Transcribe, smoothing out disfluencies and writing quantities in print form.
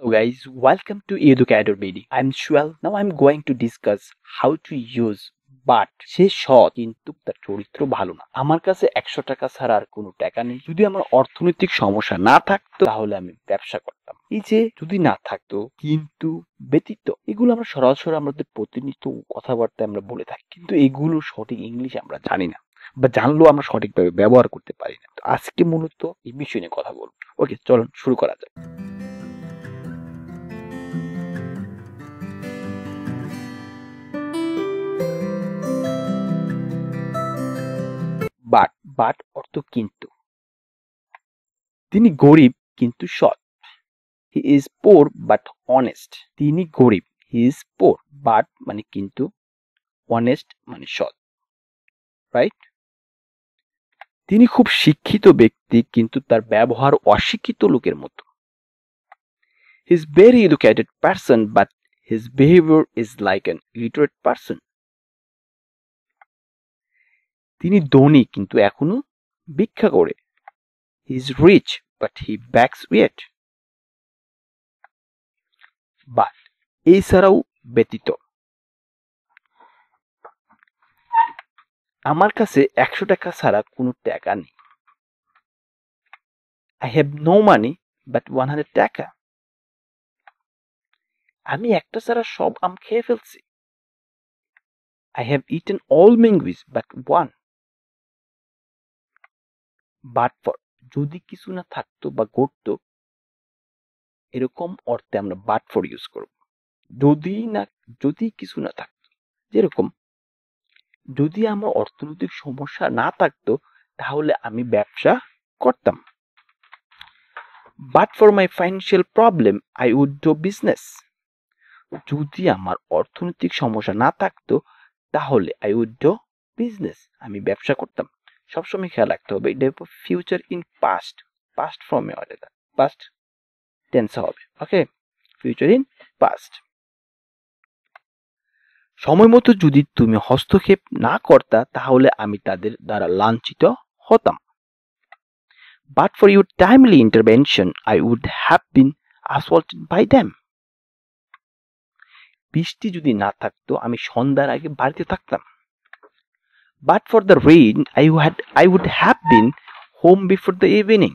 Hello guys, welcome to Educator BD. I'm Shual. Now I'm going to discuss how to use but সে সৎ কিন্তু তার চরিত্র ভালো না। আমার কাছে 100 টাকা ছাড়া আর কোনো টাকা নেই। যদি আমার অর্থনৈতিক সমস্যা না থাকতো তাহলে আমি ব্যবসা করতাম। এই যে যদি না থাকতো কিন্তু ব্যতীত এগুলো আমরা সরাসরি আমাদের প্রতিনিয়ত কথাবার্তায় আমরা বলে থাকি, কিন্তু এগুলো সঠিক ইংলিশ আমরা জানি না বা জানলেও আমরা সঠিকভাবে ব্যবহার করতে পারি না। তো আজকে মূলত এই বিষয় নিয়ে কথা বলবো। ওকে, চলুন শুরু করা যাক। বাট অর্থ কিন্তু। তিনি গরিব কিন্তু সৎ। He is poor but honest. তিনি গরিব, হি ইজ পোর, বাট মানে কিন্তু, অনেস্ট মানে সৎ, রাইট? তিনি খুব শিক্ষিত ব্যক্তি কিন্তু তার ব্যবহার অশিক্ষিত লোকের মতো। He is very educated person but his behaviour is like an illiterate person. তিনি ধনী কিন্তু এখনো ভিক্ষা করে। He is rich but he begs wait. But এছাড়াও ব্যতীত। আমার কাছে 100 টাকা ছাড়া কোনো টাকা নেই। I have no money but 100 টাকা। আমি একটা ছাড়া সব আম খেয়ে ফেলছি। I have eaten all mangoes but one. But for যদি কিছু না থাকতো বা ঘটতো, এরকম অর্থে আমরা but for ইউজ করব। যদি কিছু না থাকতো, যেরকম যদি আমার অর্থনৈতিক সমস্যা না থাকতো তাহলে আমি ব্যবসা করতাম। But for my financial problem I would do business. যদি আমার অর্থনৈতিক সমস্যা না থাকতো তাহলে I would do business, আমি ব্যবসা করতাম। সবসময় খেয়াল রাখতে হবে এটা ফিউচার ইন পাস্ট ফর্মে হবে, পাস্ট টেন্স হবে। ওকে, ফিউচার ইন পাস্ট। সময় মতো যদি তুমি হস্তক্ষেপ না করতা তাহলে আমি তাদের দ্বারা লাঞ্ছিত হতাম। But for your timely intervention I would have been assaulted by them. বৃষ্টি যদি না থাকতো আমি সন্ধ্যার আগে বাড়িতে থাকতাম। But for the rain I would have been home before the evening.